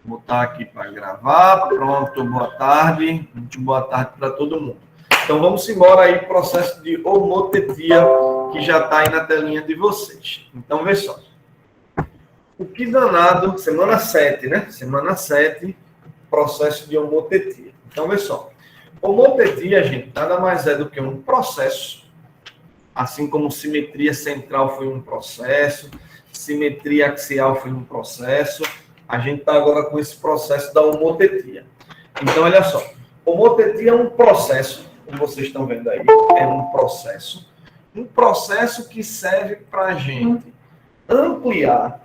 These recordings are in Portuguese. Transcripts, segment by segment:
botar aqui para gravar. Pronto, boa tarde. Muito boa tarde para todo mundo. Então, vamos embora aí para o processo de homotetia, que já está aí na telinha de vocês. Então, vê só. O que danado, semana 7, né? Semana 7, processo de homotetia. Então, vê só. Homotetia, gente, nada mais é do que um processo, assim como simetria central foi um processo, simetria axial foi um processo, a gente está agora com esse processo da homotetia. Então, olha só. Homotetia é um processo, como vocês estão vendo aí, é um processo que serve para a gente ampliar,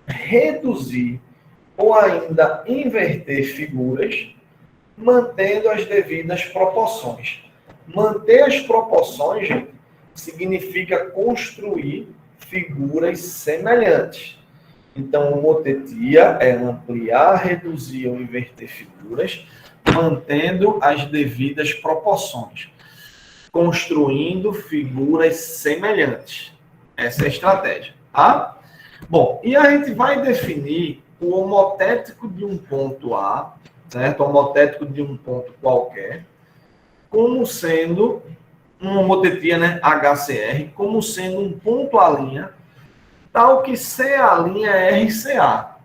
reduzir ou ainda inverter figuras, mantendo as devidas proporções. Manter as proporções, gente, significa construir figuras semelhantes. Então, homotetia é ampliar, reduzir ou inverter figuras, mantendo as devidas proporções, construindo figuras semelhantes. Essa é a estratégia, tá? Bom, e a gente vai definir o homotético de um ponto A, certo? O homotético de um ponto qualquer, como sendo uma homotetia, né? HCR, como sendo um ponto A', tal que CA' é RCA,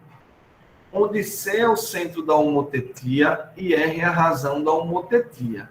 onde C é o centro da homotetia e R é a razão da homotetia.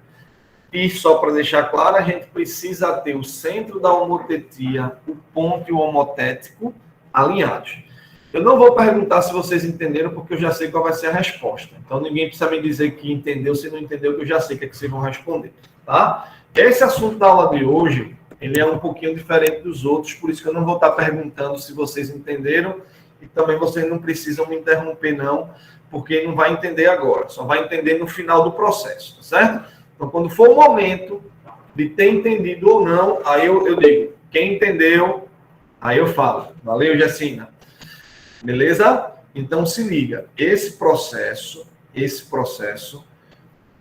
E só para deixar claro, a gente precisa ter o centro da homotetia, o ponto e o homotético alinhados. Eu não vou perguntar se vocês entenderam, porque eu já sei qual vai ser a resposta. Então, ninguém precisa me dizer que entendeu, se não entendeu, que eu já sei o que, é que vocês vão responder, tá? Esse assunto da aula de hoje, ele é um pouquinho diferente dos outros, por isso que eu não vou estar perguntando se vocês entenderam, e também vocês não precisam me interromper, não, porque não vai entender agora, só vai entender no final do processo, tá certo? Então, quando for o momento de ter entendido ou não, aí eu digo, quem entendeu, aí eu falo. Valeu, Jessina. Beleza? Então, se liga. Esse processo,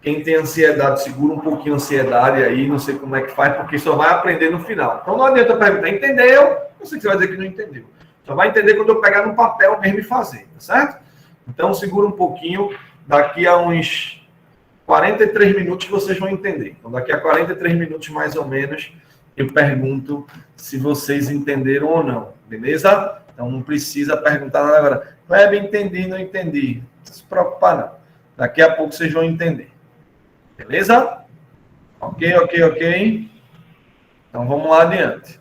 quem tem ansiedade, segura um pouquinho a ansiedade aí, não sei como é que faz, porque só vai aprender no final. Então, não adianta perguntar, entendeu? Não sei que você vai dizer que não entendeu. Só vai entender quando eu pegar no papel mesmo e fazer, tá certo? Então, segura um pouquinho, daqui a uns 43 minutos vocês vão entender. Então, daqui a 43 minutos, mais ou menos, eu pergunto se vocês entenderam ou não, beleza? Então, não precisa perguntar nada agora. Kleber, entendi, não entendi. Não se preocupar, não. Daqui a pouco vocês vão entender. Beleza? Ok. Então, vamos lá adiante.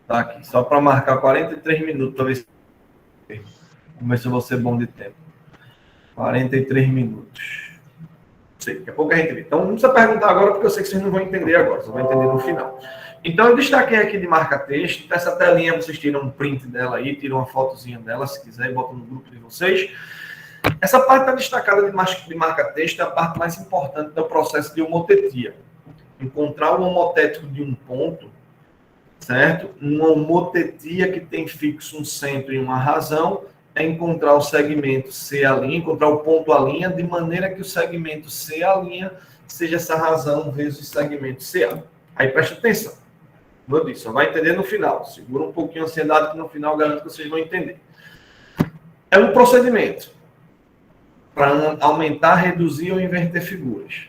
Tá aqui, só para marcar 43 minutos, talvez. Vamos ver se eu vou ser bom de tempo. 43 minutos. Não sei, daqui a pouco a gente vê. Então, não precisa perguntar agora, porque eu sei que vocês não vão entender agora, vocês vão entender no final. Então, eu destaquei aqui de marca-texto. Essa telinha, vocês tiram um print dela aí, tiram uma fotozinha dela, se quiser, e botam no grupo de vocês. Essa parte está destacada de marca-texto, é a parte mais importante do processo de homotetia. Encontrar o homotético de um ponto, certo? Uma homotetia que tem fixo um centro e uma razão, é encontrar o segmento CA', encontrar o ponto A', de maneira que o segmento CA' seja essa razão vezes o segmento CA. Aí presta atenção. Como eu disse, só vai entender no final. Segura um pouquinho a ansiedade, que no final eu garanto que vocês vão entender. É um procedimento para aumentar, reduzir ou inverter figuras.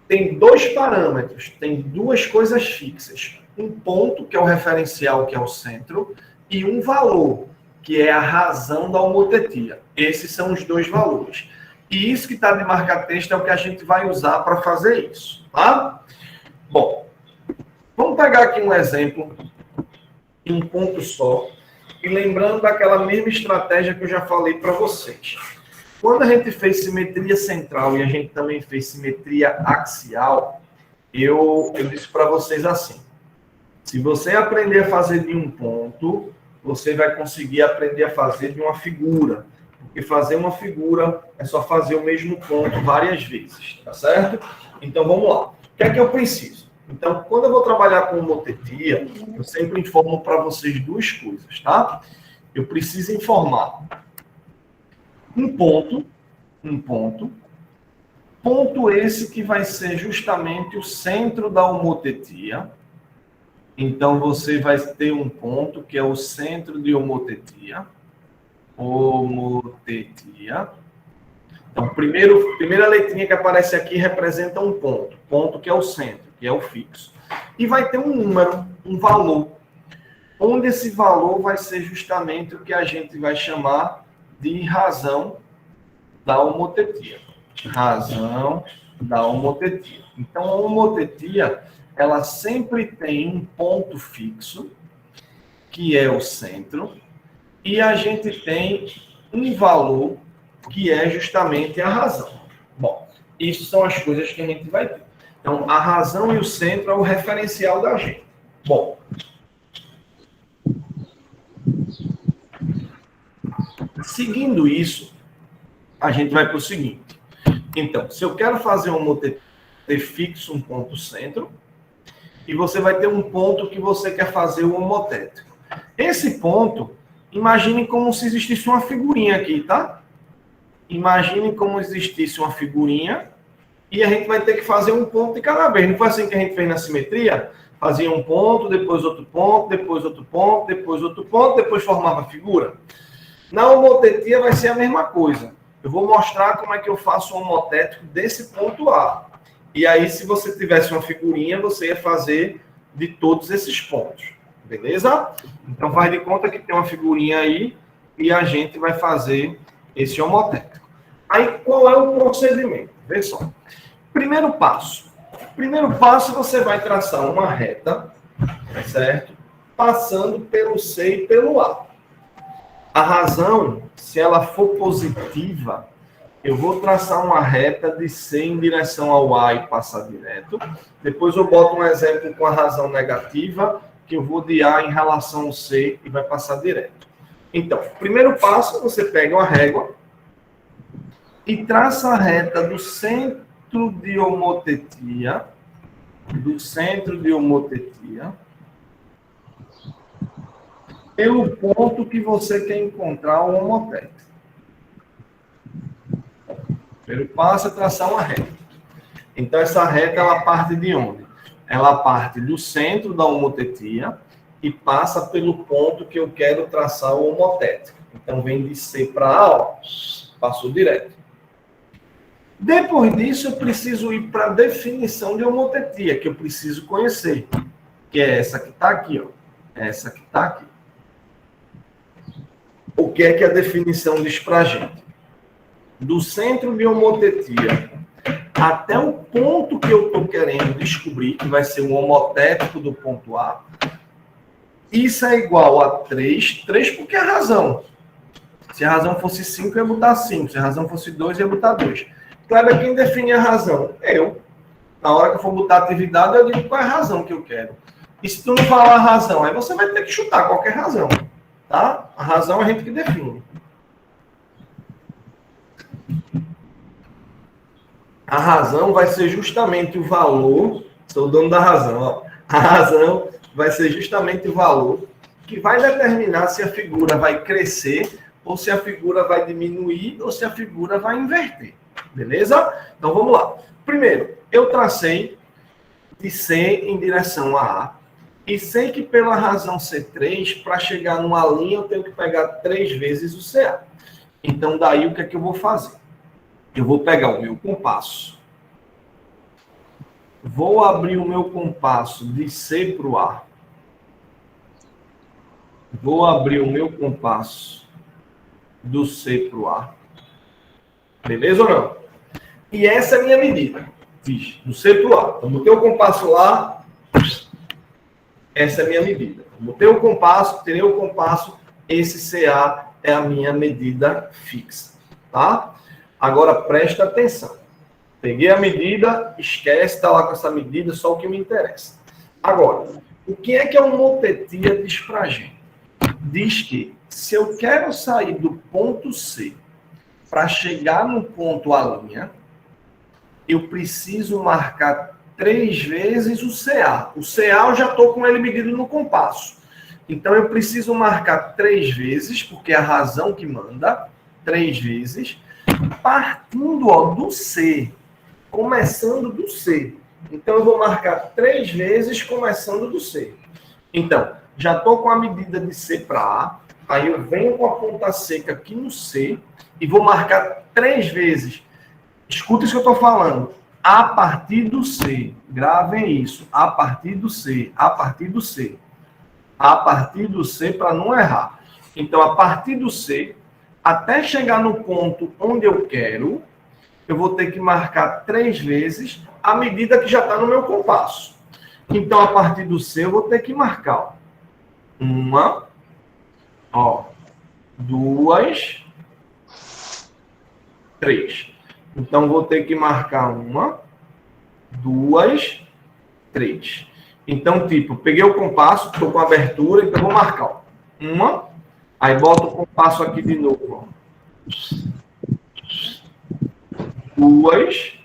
Tem dois parâmetros, tem duas coisas fixas. Um ponto, que é o referencial, que é o centro, e um valor, que é a razão da homotetia. Esses são os dois valores. E isso que está de marca-texto é o que a gente vai usar para fazer isso, tá? Bom, vamos pegar aqui um exemplo em um ponto só, e lembrando daquela mesma estratégia que eu já falei para vocês. Quando a gente fez simetria central e a gente também fez simetria axial, eu disse para vocês assim, se você aprender a fazer de um ponto, você vai conseguir aprender a fazer de uma figura. Porque fazer uma figura é só fazer o mesmo ponto várias vezes, tá certo? Então, vamos lá. O que é que eu preciso? Então, quando eu vou trabalhar com homotetia, eu sempre informo para vocês duas coisas, tá? Eu preciso informar um ponto esse que vai ser justamente o centro da homotetia, Então, você vai ter um ponto que é o centro de homotetia. Homotetia. Então, primeira letrinha que aparece aqui representa um ponto. Ponto que é o centro, que é o fixo. E vai ter um número, um valor. Onde esse valor vai ser justamente o que a gente vai chamar de razão da homotetia. Razão da homotetia. Então, a homotetia, ela sempre tem um ponto fixo, que é o centro, e a gente tem um valor, que é justamente a razão. Bom, isso são as coisas que a gente vai ter. Então, a razão e o centro é o referencial da gente. Bom, seguindo isso, a gente vai para o seguinte. Então, se eu quero fazer um homotetia fixo, um ponto centro, e você vai ter um ponto que você quer fazer o homotético. Esse ponto, imagine como se existisse uma figurinha aqui, tá? Imagine como existisse uma figurinha e a gente vai ter que fazer um ponto de cada vez. Não foi assim que a gente fez na simetria? Fazia um ponto, depois outro ponto, depois outro ponto, depois outro ponto, depois formava a figura. Na homotetia vai ser a mesma coisa. Eu vou mostrar como é que eu faço um homotético desse ponto A. E aí, se você tivesse uma figurinha, você ia fazer de todos esses pontos. Beleza? Então, faz de conta que tem uma figurinha aí e a gente vai fazer esse homotético. Aí, qual é o procedimento? Vê só. Primeiro passo. Primeiro passo, você vai traçar uma reta, certo? Passando pelo C e pelo A. A razão, se ela for positiva, eu vou traçar uma reta de C em direção ao A e passar direto. Depois eu boto um exemplo com a razão negativa, que eu vou de A em relação ao C e vai passar direto. Então, primeiro passo, você pega uma régua e traça a reta do centro de homotetia, pelo ponto que você quer encontrar o homotético. Primeiro passo é traçar uma reta. Então, essa reta, ela parte de onde? Ela parte do centro da homotetia e passa pelo ponto que eu quero traçar o homotético. Então, vem de C para A, ó, passou direto. Depois disso, eu preciso ir para a definição de homotetia, que eu preciso conhecer, que é essa que está aqui, ó. Essa que está aqui. O que é que a definição diz para a gente? Do centro de homotetia até o ponto que eu estou querendo descobrir, que vai ser o homotético do ponto A, isso é igual a 3. 3 porque é a razão. Se a razão fosse 5, eu ia botar 5. Se a razão fosse 2, eu ia botar 2. Claro, quem define a razão? Eu. Na hora que eu for botar atividade, eu digo qual é a razão que eu quero. E se tu não falar a razão, aí você vai ter que chutar qualquer razão. Tá? A razão é a gente que define. A razão vai ser justamente o valor, sou o dono da razão, ó. A razão vai ser justamente o valor que vai determinar se a figura vai crescer, ou se a figura vai diminuir, ou se a figura vai inverter. Beleza? Então vamos lá. Primeiro, eu tracei de C em direção a A, e sei que pela razão C3, para chegar numa linha, eu tenho que pegar 3 vezes o CA. Então daí o que é que eu vou fazer? Eu vou pegar o meu compasso, vou abrir o meu compasso de C para o A, vou abrir o meu compasso do C para o A, beleza ou não? E essa é a minha medida, fiz, do C para o A. Então, botei o compasso lá, essa é a minha medida. Botei o compasso, tirei o compasso, esse CA é a minha medida fixa, tá? Agora, presta atenção. Peguei a medida, esquece, está lá com essa medida, só o que me interessa. Agora, o que é que a homotetia diz para a gente? Diz que se eu quero sair do ponto C para chegar no ponto A', eu preciso marcar 3 vezes o CA. O CA eu já estou com ele medido no compasso. Então, eu preciso marcar 3 vezes, porque é a razão que manda, 3 vezes, partindo do C, começando do C. Então, eu vou marcar 3 vezes começando do C. Então, já estou com a medida de C para A, aí eu venho com a ponta seca aqui no C e vou marcar 3 vezes. Escuta isso que eu estou falando. A partir do C. Gravem isso. A partir do C. A partir do C. A partir do C para não errar. Então, a partir do C, até chegar no ponto onde eu quero, eu vou ter que marcar 3 vezes a medida que já está no meu compasso. Então, a partir do C, eu vou ter que marcar, ó, 1, 2, 3. Então, vou ter que marcar 1, 2, 3. Então, tipo, peguei o compasso, estou com abertura, então vou marcar, ó, 1, aí boto o compasso aqui de novo, ó. 2,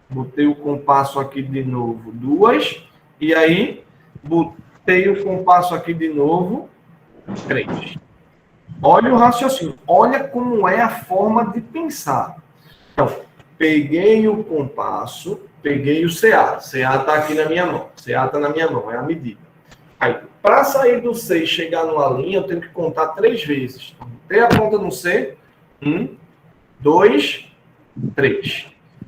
botei o compasso aqui de novo, 2, e aí botei o compasso aqui de novo, 3. Olha o raciocínio, olha como é a forma de pensar. Então, peguei o compasso, peguei o CA. CA está aqui na minha mão. CA está na minha mão, é a medida. Aí, para sair do C e chegar numa linha, eu tenho que contar 3 vezes. Botei a ponta no C, 1, 2, 3.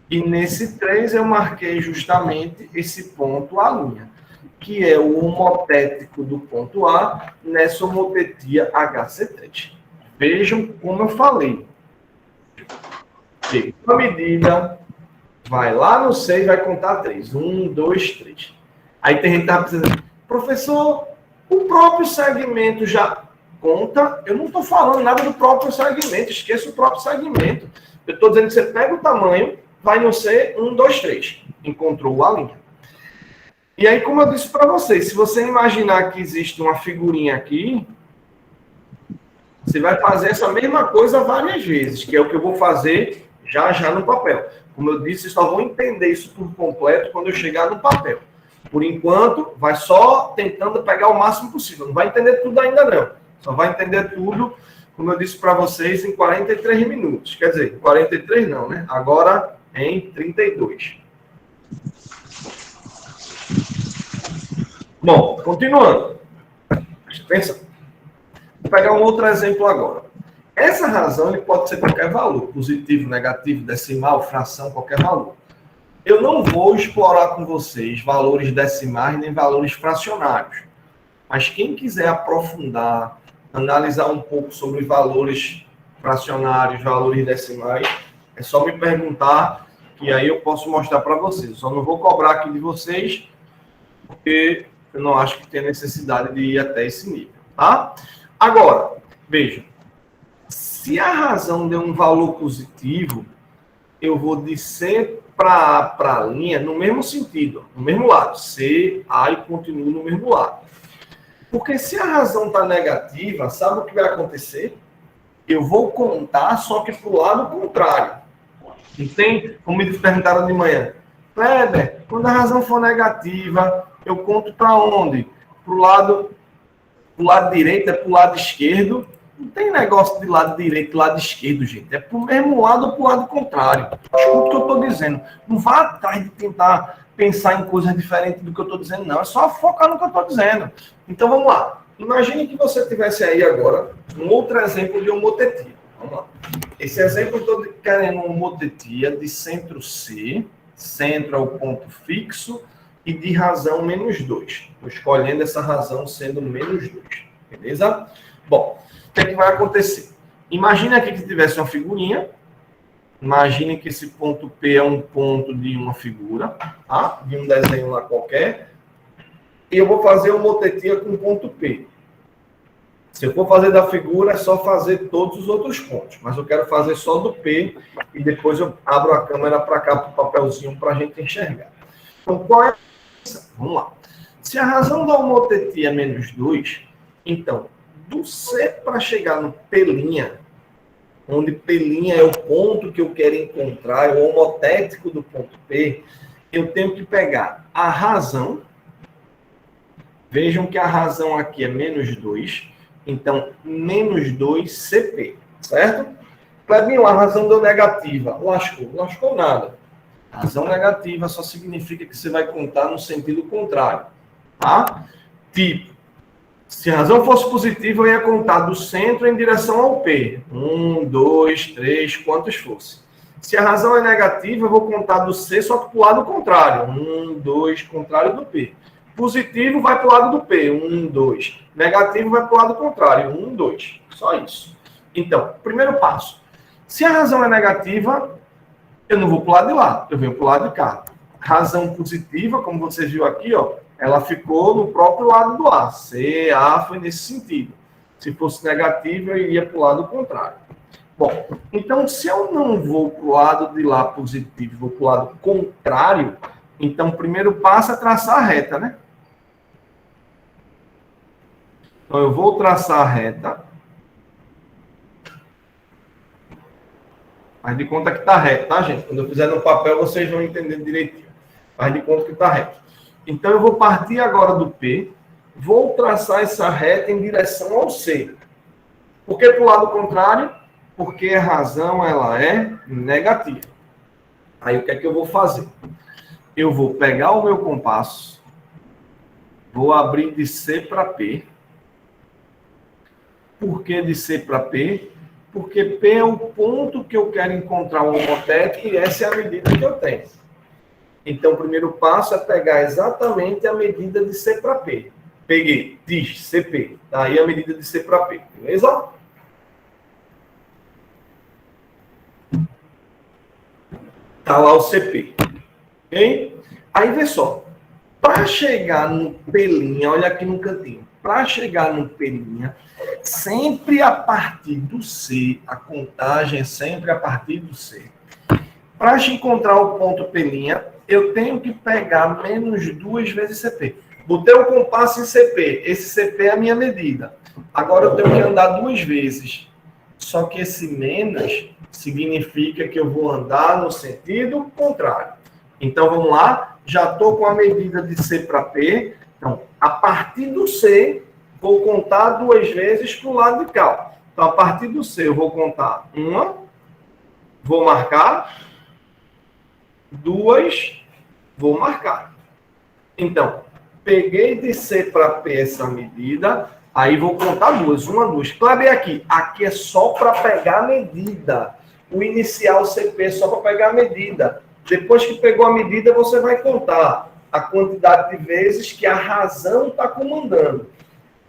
E nesse 3 eu marquei justamente esse ponto A', que é o homotético do ponto A nessa homotetia HC3. Vejam como eu falei. Pega a medida, vai lá no C e vai contar 3. 1, 2, 3. Aí tem gente que está precisando, professor, o próprio segmento já conta. Eu não estou falando nada do próprio segmento, esqueça o próprio segmento. Eu estou dizendo que você pega o tamanho, vai no C, 1, 2, 3. Encontrou a linha. E aí, como eu disse para vocês, se você imaginar que existe uma figurinha aqui, você vai fazer essa mesma coisa várias vezes, que é o que eu vou fazer já no papel. Como eu disse, vocês só vão entender isso por completo quando eu chegar no papel. Por enquanto, vai só tentando pegar o máximo possível. Não vai entender tudo ainda não. Só vai entender tudo, como eu disse para vocês, em 43 minutos. Quer dizer, 43 não, né? Agora em 32. Bom, continuando. Pensa. Vou pegar um outro exemplo agora. Essa razão ele pode ser qualquer valor, positivo, negativo, decimal, fração, qualquer valor. Eu não vou explorar com vocês valores decimais nem valores fracionários. Mas quem quiser aprofundar, analisar um pouco sobre valores fracionários, valores decimais, é só me perguntar que aí eu posso mostrar para vocês. Eu só não vou cobrar aqui de vocês, porque eu não acho que tenha necessidade de ir até esse nível, tá? Agora, veja, se a razão der um valor positivo, eu vou de C para a linha no mesmo sentido, no mesmo lado. C, A e continuo no mesmo lado. Porque se a razão está negativa, sabe o que vai acontecer? Eu vou contar, só que para o lado contrário. Entende? Como me perguntaram de manhã. Kleber, quando a razão for negativa, eu conto para onde? Para o lado direito, é para o lado esquerdo. Não tem negócio de lado direito e lado esquerdo, gente. É para o mesmo lado ou para o lado contrário. Escuta o que eu estou dizendo. Não vá atrás de tentar pensar em coisas diferentes do que eu estou dizendo, não. É só focar no que eu estou dizendo. Então, vamos lá. Imagine que você tivesse aí agora um outro exemplo de homotetia. Vamos lá. Esse exemplo eu estou querendo uma homotetia de centro C, centro é o ponto fixo, e de razão menos 2. Estou escolhendo essa razão sendo menos 2. Beleza? Bom, o que é que vai acontecer? Imagine aqui que tivesse uma figurinha. Imagine que esse ponto P é um ponto de uma figura, tá? De um desenho lá qualquer. E eu vou fazer uma homotetia com o ponto P. Se eu for fazer da figura, é só fazer todos os outros pontos. Mas eu quero fazer só do P e depois eu abro a câmera para cá, para o papelzinho, para a gente enxergar. Então, qual é a... Vamos lá. Se a razão da homotetia é menos 2, então, do C para chegar no P', onde P' é o ponto que eu quero encontrar, é o homotético do ponto P, eu tenho que pegar a razão. Vejam que a razão aqui é menos 2, então, menos 2 CP, certo? Clebinho, a razão deu negativa. Lascou nada. Razão negativa só significa que você vai contar no sentido contrário, tá? Tipo, Se a razão fosse positiva, eu ia contar do centro em direção ao P. 1, 2, 3, quantos fosse. Se a razão é negativa, eu vou contar do C, só que para o lado contrário. 1, 2, contrário do P. Positivo vai para o lado do P. 1, 2. Negativo vai para o lado contrário. 1, 2. Só isso. Então, primeiro passo. Se a razão é negativa, eu não vou para o lado de lá. Eu venho para o lado de cá. Razão positiva, como você viu aqui, ó, ela ficou no próprio lado do A. C, A foi nesse sentido. Se fosse negativo, eu iria para o lado contrário. Bom, então, se eu não vou para o lado de lá positivo, vou para o lado contrário, então o primeiro passo é traçar a reta, né? Então, eu vou traçar a reta. Faz de conta que está reto, tá, gente? Quando eu fizer no papel, vocês vão entender direitinho. Faz de conta que está reto. Então, eu vou partir agora do P, vou traçar essa reta em direção ao C. Por que para o lado contrário? Porque a razão ela é negativa. Aí, o que é que eu vou fazer? Eu vou pegar o meu compasso, vou abrir de C para P. Por que de C para P? Porque P é o ponto que eu quero encontrar um homotético e essa é a medida que eu tenho. Então, o primeiro passo é pegar exatamente a medida de C para P. Peguei, diz CP. Daí a medida de C para P. Beleza? Tá lá o CP. Ok? Aí, vê só. Para chegar no P', olha aqui no cantinho. Para chegar no P', sempre a partir do C, a contagem é sempre a partir do C. Para encontrar o ponto P', eu tenho que pegar menos 2 vezes CP. Botei o compasso em CP. Esse CP é a minha medida. Agora eu tenho que andar 2 vezes. Só que esse menos significa que eu vou andar no sentido contrário. Então, vamos lá. Já estou com a medida de C para P. Então, a partir do C, vou contar 2 vezes para o lado de cá. Então, a partir do C, eu vou contar 1, vou marcar, 2, vou marcar. Então, peguei de C para P essa medida, aí vou contar 2, 1, 2. Claro, aqui é só para pegar a medida. O inicial CP é só para pegar a medida. Depois que pegou a medida, você vai contar a quantidade de vezes que a razão está comandando.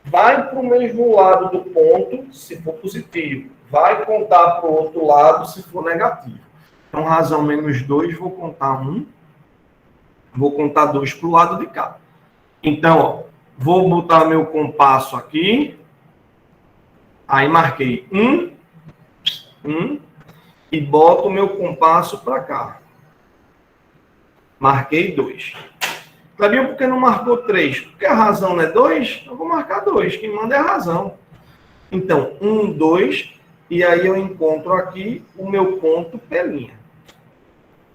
Vai para o mesmo lado do ponto, se for positivo. Vai contar para o outro lado, se for negativo. Então, razão menos 2, vou contar 1. Vou contar 2 para o lado de cá. Então, ó, vou botar meu compasso aqui. Aí, marquei 1. E boto o meu compasso para cá. Marquei 2. Sabia por que não marcou 3? Porque a razão não é 2? Eu vou marcar 2. Quem manda é a razão. Então, 1, 2. E aí eu encontro aqui o meu ponto P'.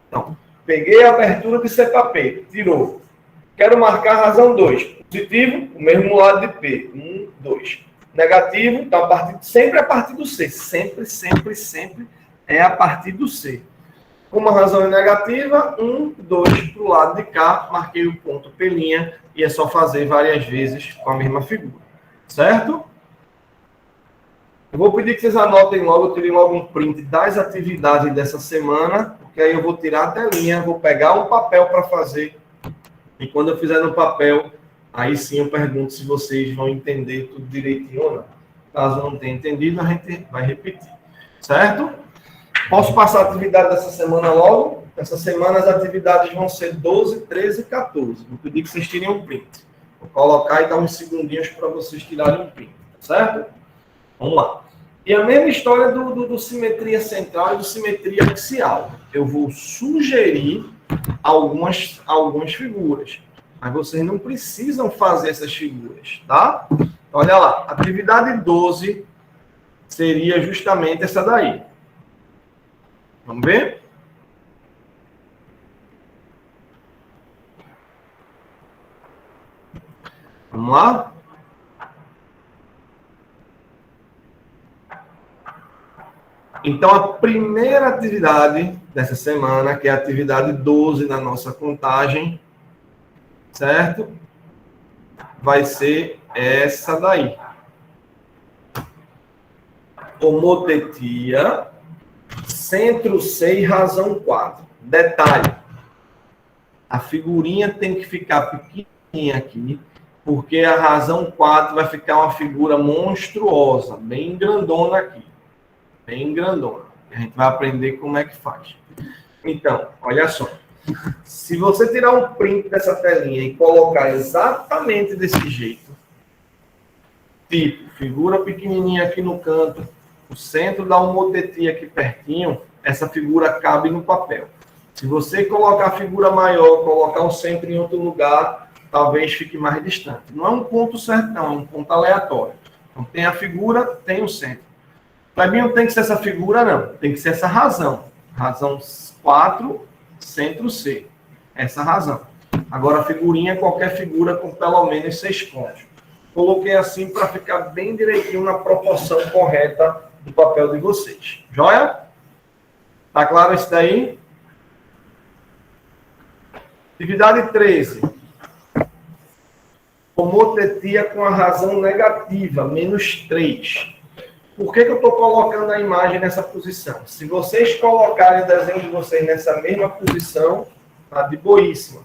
Então, peguei a abertura de C para P. Tirou. Quero marcar a razão 2. Positivo, o mesmo lado de P. 1, 2. Negativo, então sempre a partir do C. Sempre é a partir do C. Como a razão é negativa, 1, 2 para o lado de cá, marquei o ponto P' e é só fazer várias vezes com a mesma figura. Certo? Eu vou pedir que vocês anotem logo, eu tirei logo um print das atividades dessa semana, porque aí eu vou tirar a telinha, vou pegar um papel para fazer. E quando eu fizer no papel, aí sim eu pergunto se vocês vão entender tudo direitinho ou não. Caso não tenha entendido, a gente vai repetir. Certo? Posso passar a atividade dessa semana logo? Essa semana as atividades vão ser 12, 13 e 14. Vou pedir que vocês tirem um print. Vou colocar e dar uns segundinhos para vocês tirarem um print. Certo? Vamos lá. E a mesma história do simetria central e do simetria axial. Eu vou sugerir algumas figuras. Mas vocês não precisam fazer essas figuras, tá? Então, olha lá. Atividade 12 seria justamente essa daí. Vamos ver? Vamos lá? Então, a primeira atividade dessa semana, que é a atividade 12 na nossa contagem, certo? Vai ser essa daí. Homotetia, centro C e razão 4. Detalhe, a figurinha tem que ficar pequenininha aqui, porque a razão 4 vai ficar uma figura monstruosa, bem grandona aqui. Bem grandona. A gente vai aprender como é que faz. Então, olha só. Se você tirar um print dessa telinha e colocar exatamente desse jeito, tipo, figura pequenininha aqui no canto, o centro da homotetia aqui pertinho, essa figura cabe no papel. Se você colocar a figura maior, colocar o centro em outro lugar, talvez fique mais distante. Não é um ponto certo, não, é um ponto aleatório. Então, tem a figura, tem o centro. Para mim, não tem que ser essa figura, não. Tem que ser essa razão. Razão 4, centro C. Essa razão. Agora, a figurinha é qualquer figura com pelo menos 6 pontos. Coloquei assim para ficar bem direitinho na proporção correta do papel de vocês. Joia? Tá claro isso daí? Atividade 13. Homotetia com a razão negativa, menos 3. Por que eu estou colocando a imagem nessa posição? Se vocês colocarem o desenho de vocês nessa mesma posição, tá de boíssima.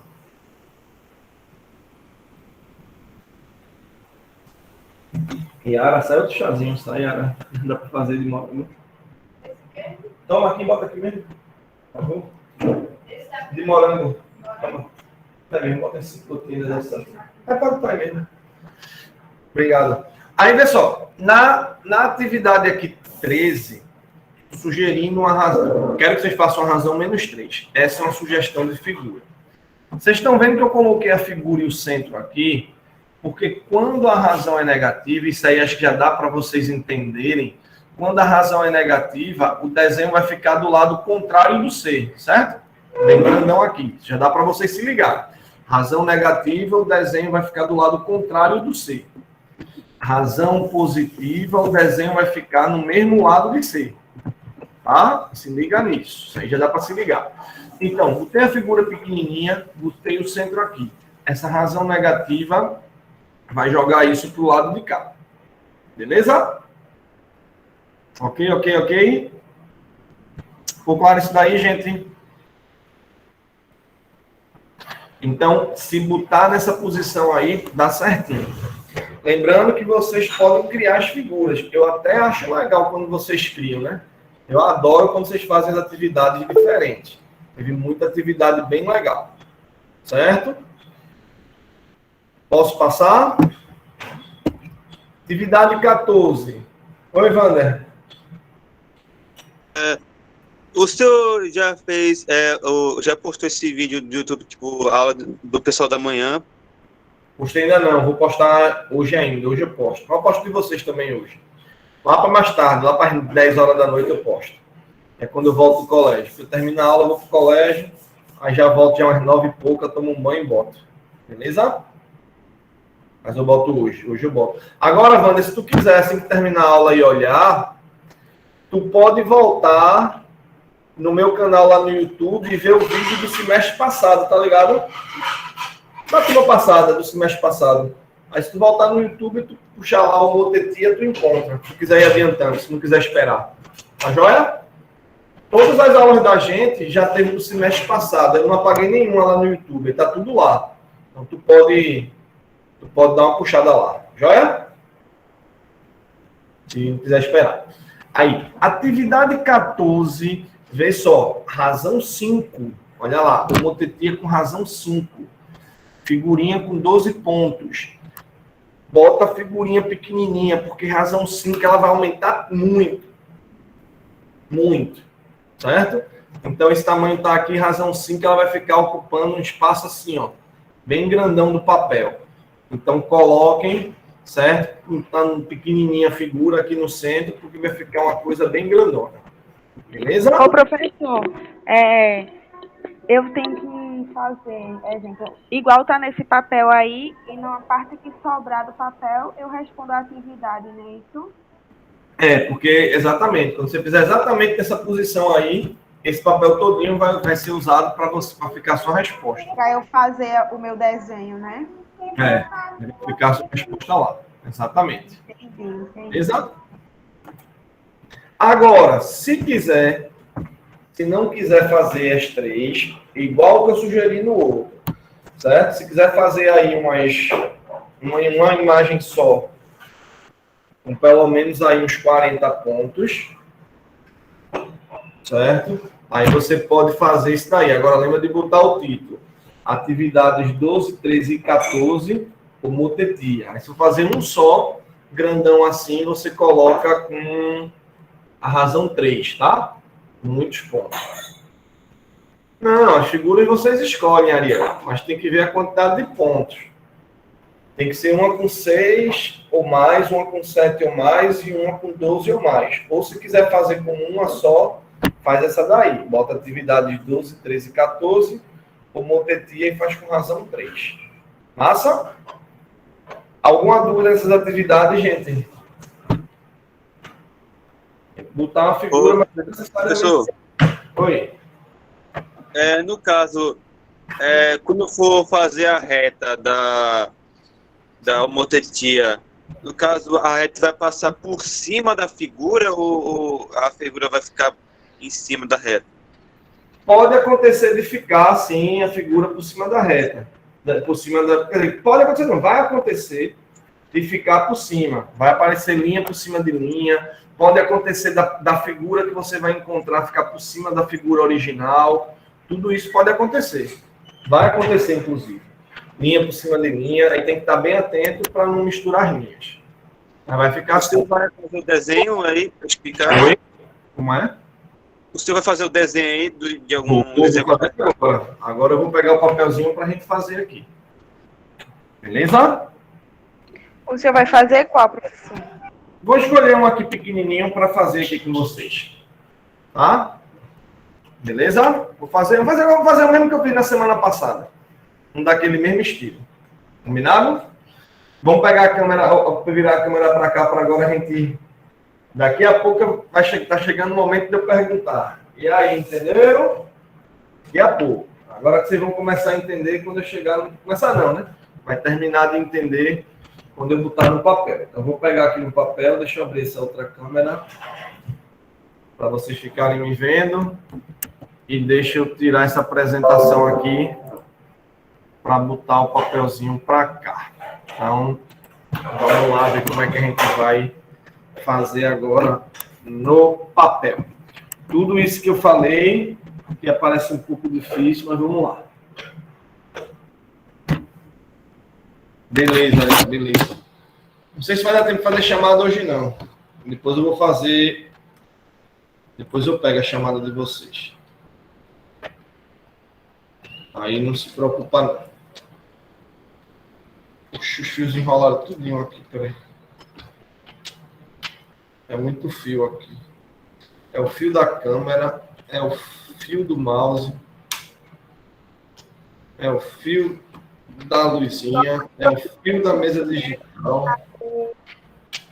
Yara, saiu do chazinho, tá, Yara? Não dá para fazer de modo. Toma aqui, bota aqui mesmo. Tá bom? De morango. Toma. Tá mesmo, bota esse pouquinho dessa. É para o pai mesmo. Obrigado. Aí, pessoal, na atividade aqui 13, sugerindo uma razão. Quero que vocês façam a razão menos 3. Essa é uma sugestão de figura. Vocês estão vendo que eu coloquei a figura e o centro aqui, porque quando a razão é negativa, isso aí acho que já dá para vocês entenderem, quando a razão é negativa, o desenho vai ficar do lado contrário do C, certo? Bem grandão aqui. Já dá para vocês se ligar. Razão negativa, o desenho vai ficar do lado contrário do C. Razão positiva, o desenho vai ficar no mesmo lado de C. Tá? Se liga nisso. Isso aí já dá para se ligar. Então, botei a figura pequenininha, botei o centro aqui. Essa razão negativa vai jogar isso para o lado de cá. Beleza? Ok? Ficou claro isso daí, gente? Então, se botar nessa posição aí, dá certinho. Lembrando que vocês podem criar as figuras. Eu até acho legal quando vocês criam, né? Eu adoro quando vocês fazem as atividades diferentes. Teve muita atividade bem legal. Certo? Posso passar? Atividade 14. Oi, Wander. O senhor já fez, já postou esse vídeo do YouTube, tipo, aula do pessoal da manhã? Postei ainda não, vou postar hoje ainda, hoje eu posto. Eu posto de vocês também hoje. Lá para mais tarde, lá para 10 horas da noite eu posto. É quando eu volto do colégio. Se eu terminar a aula, eu vou pro colégio, aí já volto já umas 9 e pouca, tomo um banho e boto. Beleza? Mas eu boto hoje eu boto. Agora, Wander, se tu quiser, assim que terminar a aula e olhar, tu pode voltar no meu canal lá no YouTube e ver o vídeo do semestre passado, tá ligado? Da turma passada, do semestre passado. Aí se tu voltar no YouTube, tu puxar lá o homotetia, tu encontra. Se tu quiser ir adiantando, se não quiser esperar. Tá joia? Todas as aulas da gente já teve do semestre passado. Eu não apaguei nenhuma lá no YouTube. Tá tudo lá. Então tu pode dar uma puxada lá. Joia? Se não quiser esperar. Aí, atividade 14, vê só, razão 5. Olha lá, homotetia com razão 5. Figurinha com 12 pontos. Bota a figurinha pequenininha, porque razão 5 ela vai aumentar muito. Muito. Certo? Então, esse tamanho está aqui, razão 5, ela vai ficar ocupando um espaço assim, ó, bem grandão do papel. Então, coloquem, certo? Tá pequenininha a figura aqui no centro, porque vai ficar uma coisa bem grandona. Beleza? Ô, professor, eu tenho que fazer, exemplo, igual tá nesse papel aí, e na parte que sobrar do papel, eu respondo a atividade, não é isso? Porque, exatamente, quando você fizer exatamente nessa posição aí, esse papel todinho vai ser usado para ficar a sua resposta. Para eu fazer o meu desenho, né? Deve ficar a sua resposta lá. Exatamente. Entendi. Exato. Agora, se não quiser fazer as 3, igual que eu sugeri no outro, certo? Se quiser fazer aí uma imagem só, com pelo menos aí uns 40 pontos, certo? Aí você pode fazer isso daí. Agora lembra de botar o título. Atividades 12, 13 e 14, o motetia. Aí se for fazer um só, grandão assim, você coloca com a razão 3, tá? Muitos pontos. Não, as figuras vocês escolhem, Ariel, mas tem que ver a quantidade de pontos. Tem que ser uma com 6 ou mais, uma com 7 ou mais e uma com 12 ou mais. Ou se quiser fazer com uma só, faz essa daí. Bota atividades 12, 13 e 14, ou motetia e faz com razão 3. Massa? Alguma dúvida nessas atividades, gente? Botar uma figura, mas não necessariamente. Professor, Oi. no caso, quando for fazer a reta da motetia, no caso, a reta vai passar por cima da figura ou a figura vai ficar em cima da reta? Pode acontecer de ficar, assim, a figura por cima da reta. Por cima da... Quer dizer, pode acontecer, não. Vai acontecer de ficar por cima. Vai aparecer linha por cima de linha. Pode acontecer da figura que você vai encontrar ficar por cima da figura original. Tudo isso pode acontecer. Vai acontecer, inclusive. Linha por cima de linha. Aí tem que estar bem atento para não misturar linhas. Aí vai ficar Você assim. vai fazer o desenho aí, para explicar? Oi? Como é? O senhor vai fazer o desenho aí de algum Vou exemplo? fazer agora. Agora eu vou pegar o papelzinho para a gente fazer aqui. Beleza? O senhor vai fazer qual, professor? Vou escolher um aqui pequenininho para fazer aqui com vocês. Tá? Beleza? Vou fazer o mesmo que eu fiz na semana passada. Um daquele mesmo estilo. Combinado? Vamos pegar a câmera, virar a câmera para cá para agora a gente... Daqui a pouco tá chegando o momento de eu perguntar. E aí, entenderam? Daqui a pouco. Agora que vocês vão começar a entender quando eu chegar... Começar não, né? Vai terminar de entender quando eu botar no papel. Então, eu vou pegar aqui no papel, deixa eu abrir essa outra câmera para vocês ficarem me vendo. E deixa eu tirar essa apresentação aqui para botar o papelzinho para cá. Então, vamos lá ver como é que a gente vai fazer agora no papel. Tudo isso que eu falei, que aparece um pouco difícil, mas vamos lá. Beleza, beleza. Não sei se vai dar tempo de fazer chamada hoje, não. Depois eu vou fazer... Depois eu pego a chamada de vocês. Aí não se preocupa, não. Puxa, os fios enrolaram tudinho aqui, peraí. É muito fio aqui. É o fio da câmera, é o fio do mouse, é o fio da luzinha, é o fio da mesa digital,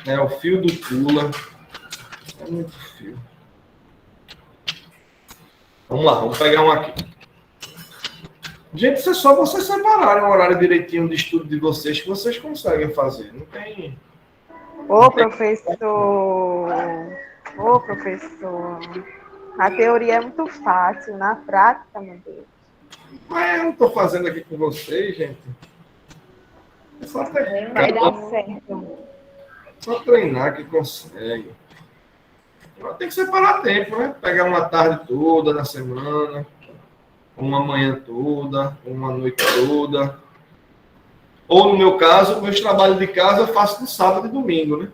é o fio do Pula. É muito fio. Vamos lá, vamos pegar um aqui. Gente, isso é só vocês separarem o horário direitinho de estudo de vocês que vocês conseguem fazer. Não tem... Ô, professor, a teoria é muito fácil, na prática, meu Deus. Mas eu não estou fazendo aqui com vocês, gente. É só treinar. Vai dar certo. Só treinar que consegue. Tem que separar tempo, né? Pegar uma tarde toda na semana, uma manhã toda, uma noite toda. Ou, no meu caso, meus trabalhos de casa eu faço no sábado e domingo, né?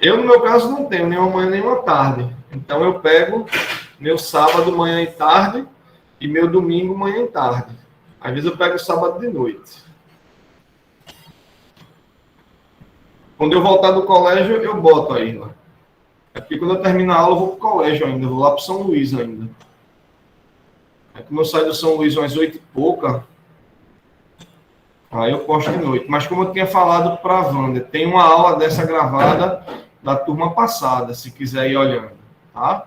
Eu, no meu caso, não tenho nem uma manhã nem uma tarde. Então, eu pego meu sábado, manhã e tarde, e meu domingo, manhã e tarde. Às vezes, eu pego sábado de noite. Quando eu voltar do colégio, eu boto aí, né? É porque quando eu terminar a aula, eu vou pro colégio ainda. Eu vou lá pro São Luís ainda. Aí, como eu saio do São Luís às 8 e pouca, aí eu posto de noite. Mas como eu tinha falado para a Wanda, tem uma aula dessa gravada da turma passada, se quiser ir olhando, tá?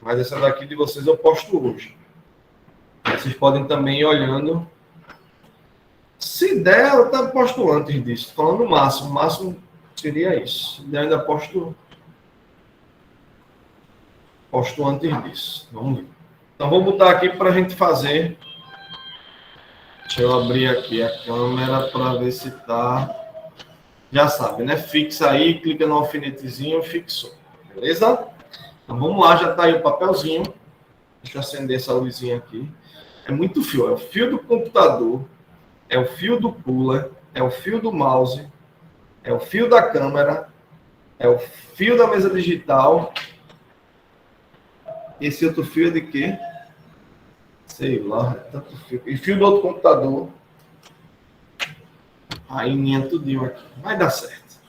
Mas essa daqui de vocês eu posto hoje. Vocês podem também ir olhando Se der, eu até posto antes disso. Falando o máximo. O máximo seria isso. Se der, eu ainda posto antes disso. Vamos ver. Então, vou botar aqui para a gente fazer. Deixa eu abrir aqui a câmera para ver se tá. Já sabe, né? Fixa aí, clica no alfinetezinho, fixou. Beleza? Então, vamos lá. Já tá aí o papelzinho. Deixa eu acender essa luzinha aqui. É muito fio. É o fio do computador. É o fio do cooler, é o fio do mouse, é o fio da câmera, é o fio da mesa digital. Esse outro fio é de quê? Sei lá, é tanto fio. E fio do outro computador. Aí ninha tudinho aqui. Vai dar certo.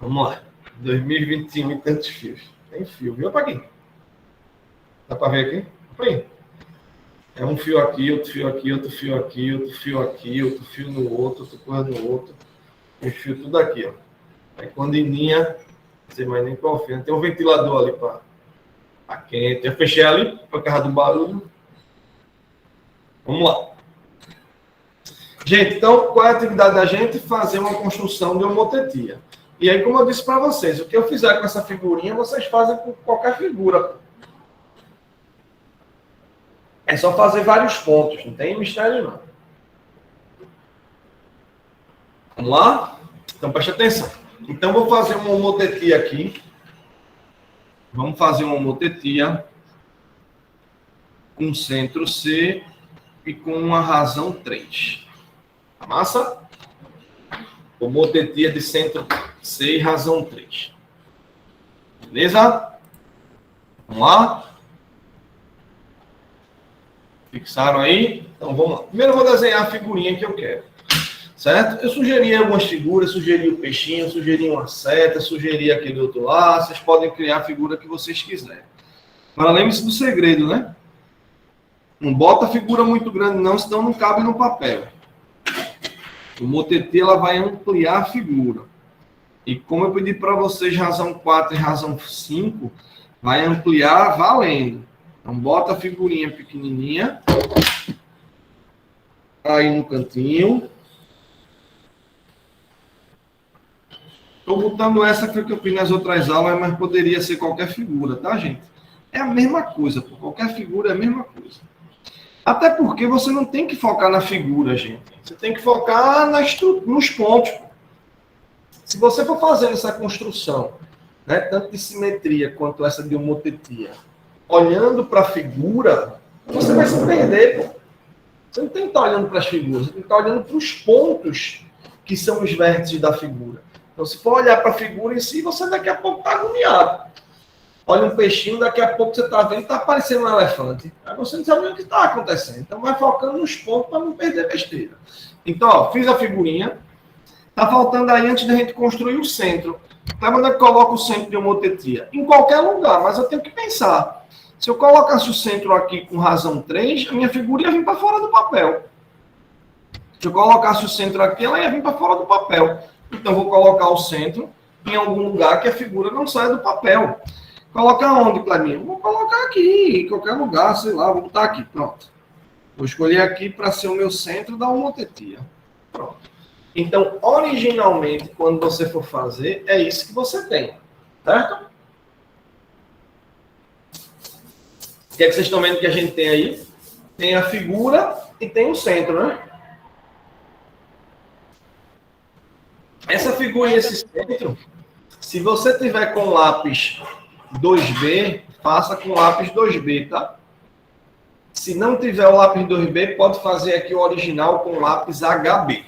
Vamos lá. 2021 e tantos fios. Tem fio, viu, Paquinho? Dá para ver aqui? Foi. É um fio aqui, outro fio aqui, outro fio aqui, outro fio aqui, outro fio no outro, outra coisa no outro. Tem fio tudo aqui, ó. Aí quando ininha, não sei mais nem qual fio. Tem um ventilador ali para quente. Eu fechei ali por causa do barulho. Vamos lá. Gente, então, qual é a atividade da gente? Fazer uma construção de homotetia. E aí, como eu disse para vocês, o que eu fizer com essa figurinha, vocês fazem com qualquer figura. É só fazer vários pontos, não tem mistério não. Vamos lá? Então preste atenção. Então vou fazer uma homotetia aqui. Vamos fazer uma homotetia com centro C e com uma razão 3. Tá massa? Homotetia de centro C e razão 3. Beleza? Vamos lá? Fixaram aí? Então vamos lá. Primeiro eu vou desenhar a figurinha que eu quero. Certo? Eu sugeri algumas figuras, sugeri o peixinho, sugeri uma seta, sugeri aquele outro lá. Vocês podem criar a figura que vocês quiserem. Mas lembre-se do segredo, né? Não bota a figura muito grande não, senão não cabe no papel. O motetê, ela vai ampliar a figura. E como eu pedi para vocês razão 4 e razão 5, vai ampliar valendo. Então, bota a figurinha pequenininha aí no cantinho. Estou botando essa que eu fiz nas outras aulas, mas poderia ser qualquer figura, tá, gente? É a mesma coisa, pô. Qualquer figura é a mesma coisa. Até porque você não tem que focar na figura, gente. Você tem que focar nos pontos. Pô. Se você for fazendo essa construção, né, tanto de simetria quanto essa de homotetia, olhando para a figura, você vai se perder. Pô. Você não tem que estar olhando para as figuras, você tem que estar olhando para os pontos que são os vértices da figura. Então, se for olhar para a figura em si, você daqui a pouco está agoniado. Olha um peixinho, daqui a pouco você está vendo, está aparecendo um elefante. Aí você não sabe o que está acontecendo. Então, vai focando nos pontos para não perder besteira. Então, ó, fiz a figurinha. Está faltando aí, antes da gente construir o centro. Sabe onde é que coloca o centro de homotetia? Em qualquer lugar, mas eu tenho que pensar. Se eu colocasse o centro aqui com razão 3, a minha figura ia vir para fora do papel. Se eu colocasse o centro aqui, ela ia vir para fora do papel. Então, vou colocar o centro em algum lugar que a figura não saia do papel. Colocar onde, Cleminho? Vou colocar aqui, em qualquer lugar, sei lá, vou botar aqui, pronto. Vou escolher aqui para ser o meu centro da homotetia. Pronto. Então, originalmente, quando você for fazer, é isso que você tem, certo? O que é que vocês estão vendo que a gente tem aí? Tem a figura e tem o centro, né? Essa figura e esse centro, se você tiver com lápis 2B, faça com lápis 2B, tá? Se não tiver o lápis 2B, pode fazer aqui o original com lápis HB.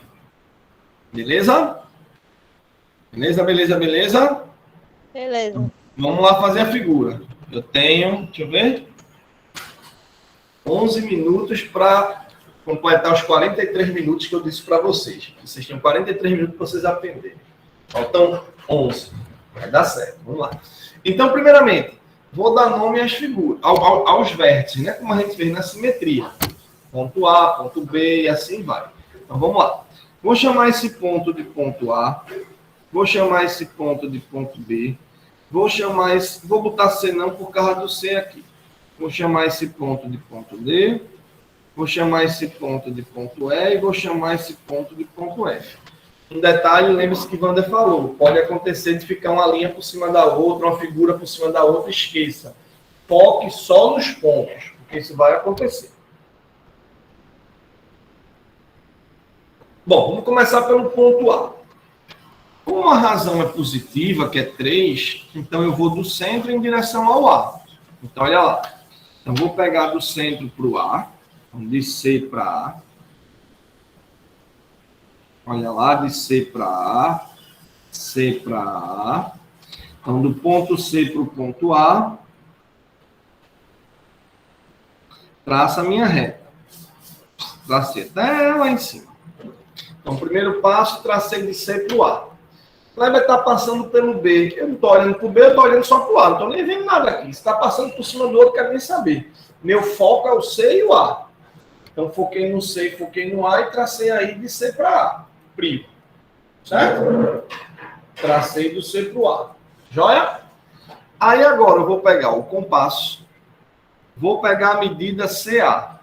Beleza? Beleza, beleza, beleza? Beleza. Vamos lá fazer a figura. Eu tenho, deixa eu ver, 11 minutos para completar os 43 minutos que eu disse para vocês. Vocês têm 43 minutos para vocês aprenderem. Faltam 11. Vai dar certo. Vamos lá. Então, primeiramente, vou dar nome às figuras, aos vértices, né? Como a gente fez na simetria. Ponto A, ponto B e assim vai. Então, vamos lá. Vou chamar esse ponto de ponto A. Vou chamar esse ponto de ponto B. Vou chamar esse... Vou botar C não por causa do C aqui. Vou chamar esse ponto de ponto D. Vou chamar esse ponto de ponto E e vou chamar esse ponto de ponto F. Um detalhe, lembre-se que Wander falou, pode acontecer de ficar uma linha por cima da outra, uma figura por cima da outra, esqueça. Foque só nos pontos, porque isso vai acontecer. Bom, vamos começar pelo ponto A. Como a razão é positiva, que é 3, então eu vou do centro em direção ao A. Então, olha lá. Então, vou pegar do centro para o A, então, de C para A. Olha lá, de C para A, C para A. Então, do ponto C para o ponto A, traça a minha reta. Tracei até lá em cima. Então, primeiro passo, tracei de C para o A. O Kleber está passando pelo B. Eu não estou olhando para o B, eu estou olhando só para o A. Não estou nem vendo nada aqui. Se está passando por cima do outro, quero nem saber. Meu foco é o C e o A. Então, foquei no C, foquei no A e tracei aí de C para A. Primo. Certo? Tracei do C para o A. Joia? Aí agora eu vou pegar o compasso. Vou pegar a medida CA.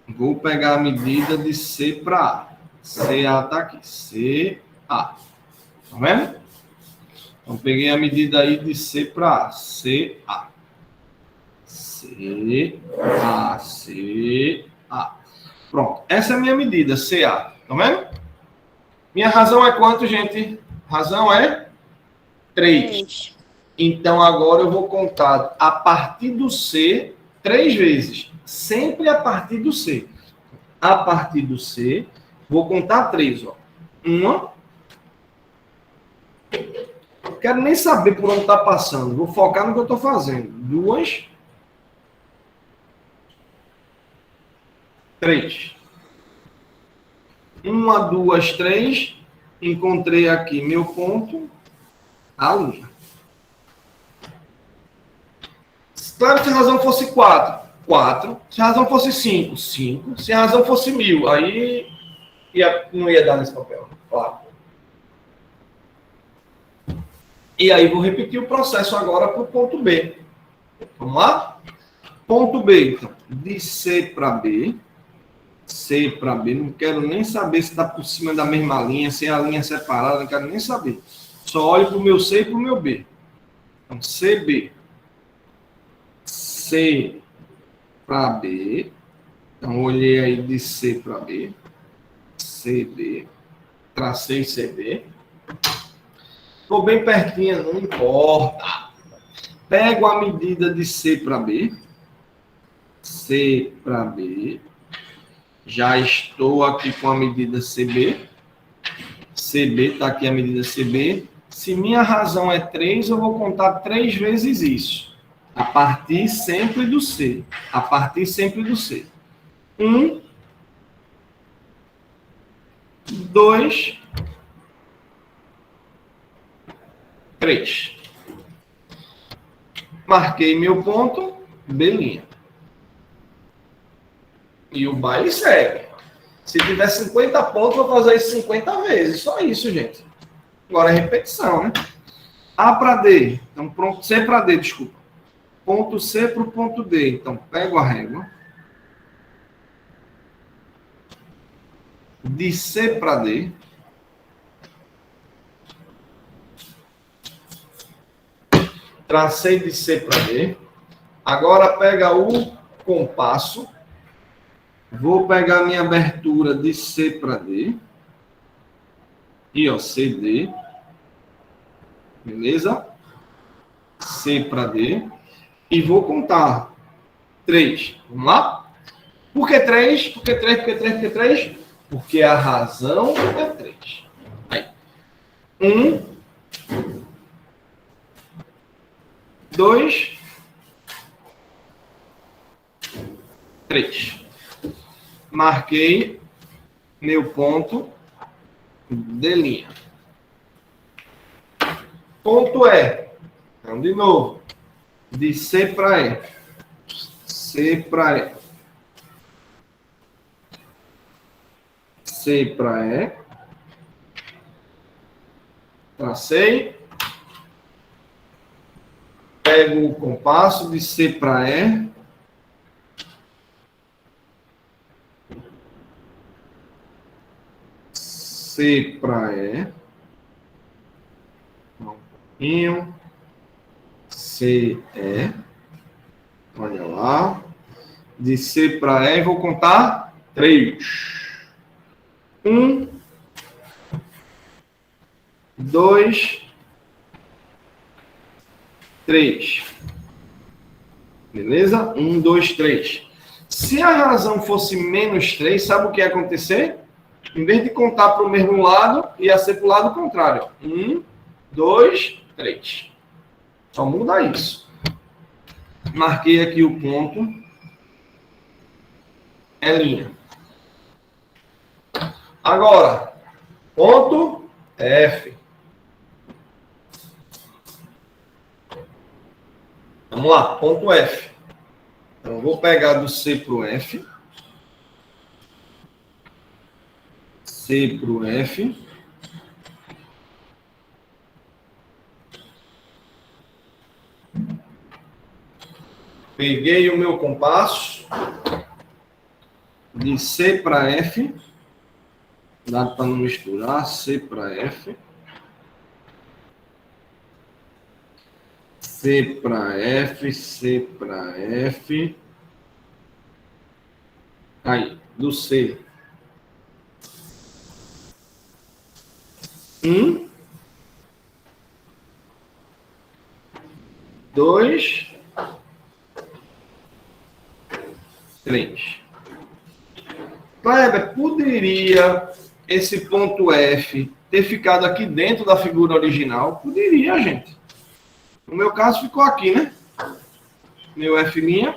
Vou pegar a medida de C para A. CA está aqui. CA. Tá vendo? Então, peguei a medida aí de C para A. CA. CA. CA. Pronto. Essa é a minha medida, CA. Tá vendo? Minha razão é quanto, gente? Razão é 3. Então, agora eu vou contar a partir do C 3 vezes. Sempre a partir do C. A partir do C, vou contar 3. Ó. Uma. Não quero nem saber por onde está passando. Vou focar no que eu estou fazendo. 2. 3. 1, 2, 3. Encontrei aqui meu ponto. A linha. Claro, se a razão fosse 4, 4. Se a razão fosse 5, 5. Se a razão fosse 1000, aí não ia dar nesse papel. Claro. E aí vou repetir o processo agora para o ponto B. Vamos lá? Ponto B, então. De C para B. C para B. Não quero nem saber se está por cima da mesma linha, se é a linha separada, não quero nem saber. Só olho para o meu C e para o meu B. Então, CB. C para B. Então, olhei aí de C para B. CB. Tracei CB. Estou bem pertinho, não importa. Pego a medida de C para B. C para B. Já estou aqui com a medida CB. CB, está aqui a medida CB. Se minha razão é 3, eu vou contar 3 vezes isso. A partir sempre do C. A partir sempre do C. 1, 2, 3. Marquei meu ponto, B'. E o baile segue. Se tiver 50 pontos, vou fazer isso 50 vezes. Só isso, gente. Agora é repetição, né? A para D. Então, pronto. C para D, desculpa. Ponto C para o ponto D. Então, pego a régua. De C para D. Tracei de C para D. Agora, pega o compasso. Vou pegar a minha abertura de C para D. E, ó, CD. Beleza? C para D. E vou contar 3. Vamos lá? Por que 3? Por que 3? Por que 3? Por que 3? Porque a razão é 3. Aí. 1, 2, 3. Marquei meu ponto D'. Ponto E. Então, de novo. De C para E. C para E. C para E. Tracei. Pego o compasso de C para E. C para E. Um pouquinho. C, E. Olha lá. De C para E, vou contar 3. 1, 2, 3. Beleza? 1, 2, 3. Se a razão fosse menos 3, sabe o que ia acontecer? Em vez de contar para o mesmo lado, ia ser para o lado contrário. 1, 2, 3. Só muda isso. Marquei aqui o ponto. É'. Agora, ponto F. Vamos lá, ponto F. Então, eu vou pegar do C para o F. C para o F. Peguei o meu compasso. De C para F. Dá para não misturar. C para F. C para F, C para F. Aí, do C. 1, 2, 3. Kleber, poderia esse ponto F ter ficado aqui dentro da figura original? Poderia, gente. No meu caso, ficou aqui, né? Meu F'.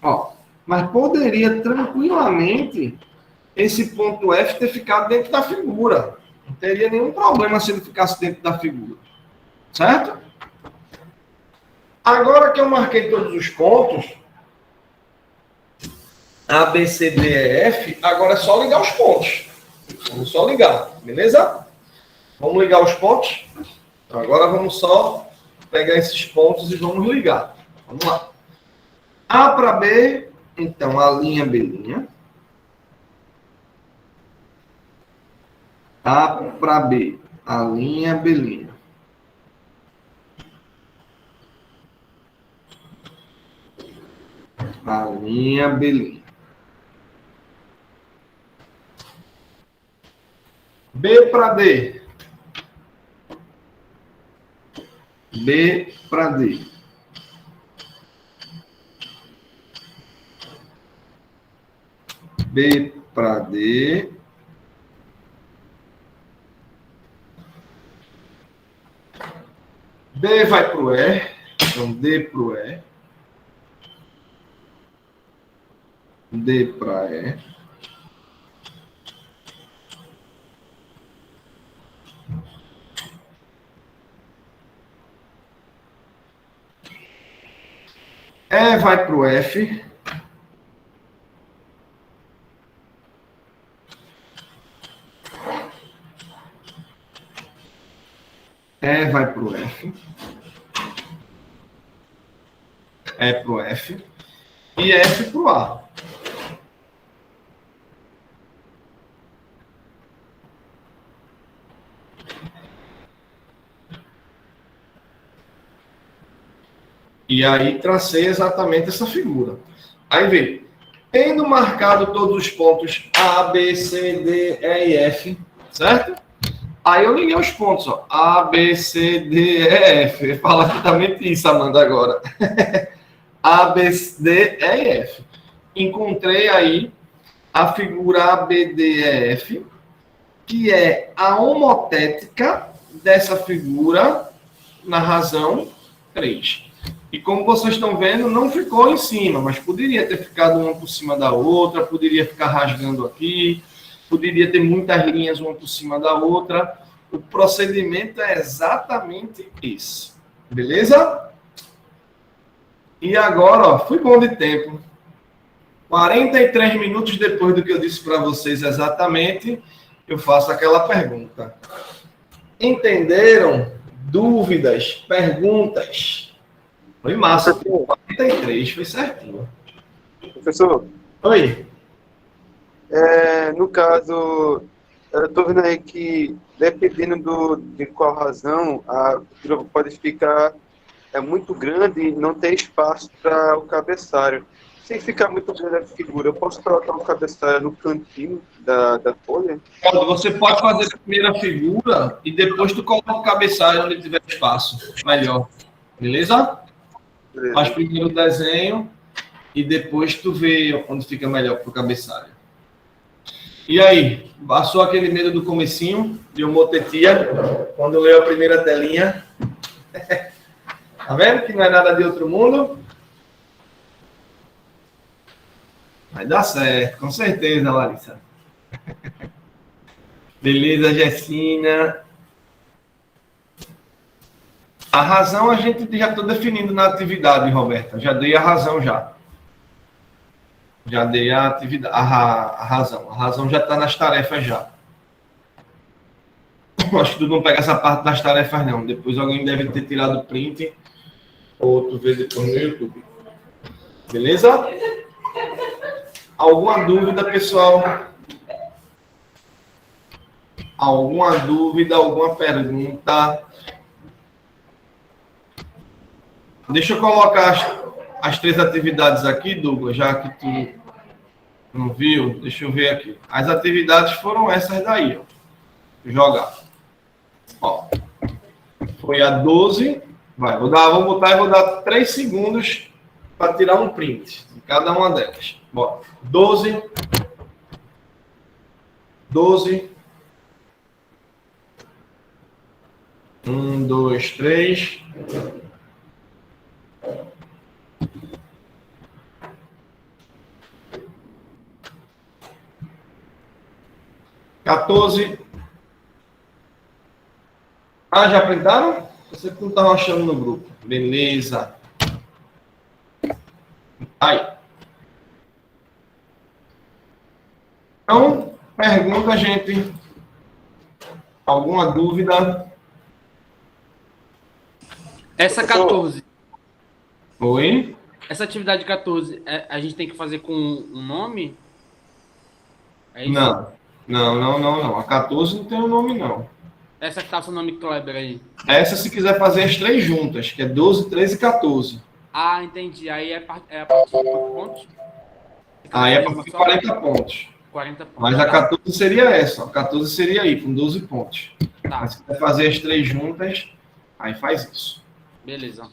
Ó, mas poderia tranquilamente esse ponto F ter ficado dentro da figura. Não teria nenhum problema se ele ficasse dentro da figura. Certo? Agora que eu marquei todos os pontos, A, B, C, D, E, F, agora é só ligar os pontos. Vamos só ligar, beleza? Vamos ligar os pontos? Então, agora vamos só pegar esses pontos e vamos ligar. Vamos lá. A para B, então, a linha B'. A para B, a linha B'. A linha B'. B para D. B para D. B para D. B vai para o E. Então, D para o E. D para E. E vai para o F. E vai para o F. E para o F. E F para o A. E aí tracei exatamente essa figura. Aí vem, tendo marcado todos os pontos A, B, C, D, E e F, certo? Aí eu liguei os pontos, ó. A, B, C, D, E, F. Fala exatamente isso, Amanda, agora. A, B, D, E e F. Encontrei aí a figura A, B, D, E, F, que é a homotética dessa figura na razão 3. E como vocês estão vendo, não ficou em cima, mas poderia ter ficado uma por cima da outra, poderia ficar rasgando aqui, poderia ter muitas linhas uma por cima da outra. O procedimento é exatamente esse. Beleza? E agora, ó, fui bom de tempo. 43 minutos depois do que eu disse para vocês exatamente, eu faço aquela pergunta. Entenderam? Dúvidas? Perguntas? Foi massa. 43, foi certinho. Professor, Oi. no caso, eu tô vendo aí que, dependendo de qual razão, a curva pode ficar muito grande e não ter espaço para o cabeçalho. Se ficar muito grande a figura, eu posso colocar o cabeçalho no cantinho da folha? Você pode fazer primeiro a figura e depois tu coloca o cabeçalho onde tiver espaço. Melhor. Beleza? Beleza. Faz primeiro o desenho e depois tu vê onde fica melhor pro cabeçalho. E aí? Passou aquele medo do comecinho de homotetia? Quando leu a primeira telinha? Tá vendo que não é nada de outro mundo? Vai dar certo, com certeza, Larissa. Beleza, Jessina. A razão a gente já está definindo na atividade, Roberta. Já dei a razão já. Já dei a atividade, a razão. A razão já está nas tarefas já. Acho que tu não pega essa parte das tarefas, não. Depois alguém deve ter tirado o print ou tu vê depois no YouTube. Beleza? Alguma dúvida, pessoal? Alguma dúvida, alguma pergunta? Deixa eu colocar as 3 atividades aqui, Douglas, já que tu não viu. Deixa eu ver aqui. As atividades foram essas daí, ó. Jogar. Ó. Foi a 12. Vou botar e vou dar 3 segundos para tirar um print de cada uma delas. Bora. 12. 12. 1, 2, 3. 14. Ah, já printaram? Você que não estava achando no grupo. Beleza. Aí. Então, pergunta, gente. Alguma dúvida? Essa 14. Oi? Essa atividade 14, a gente tem que fazer com um nome? É isso? Não. A 14 não tem o nome, não. Essa que tá o seu nome Kleber aí. Essa, se quiser fazer as 3 juntas, que é 12, 13 e 14. Ah, entendi. Aí é a partir de quantos pontos? Aí é para 40 pontos. 40 pontos. Mas a 14 seria essa. A 14 seria aí, com 12 pontos. Tá, Mas se quiser fazer as 3 juntas, aí faz isso. beleza.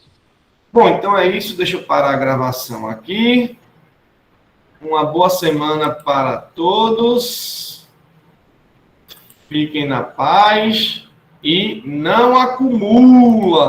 Bom, então é isso. Deixa eu parar a gravação aqui. Uma boa semana para todos. Fiquem na paz e não acumula.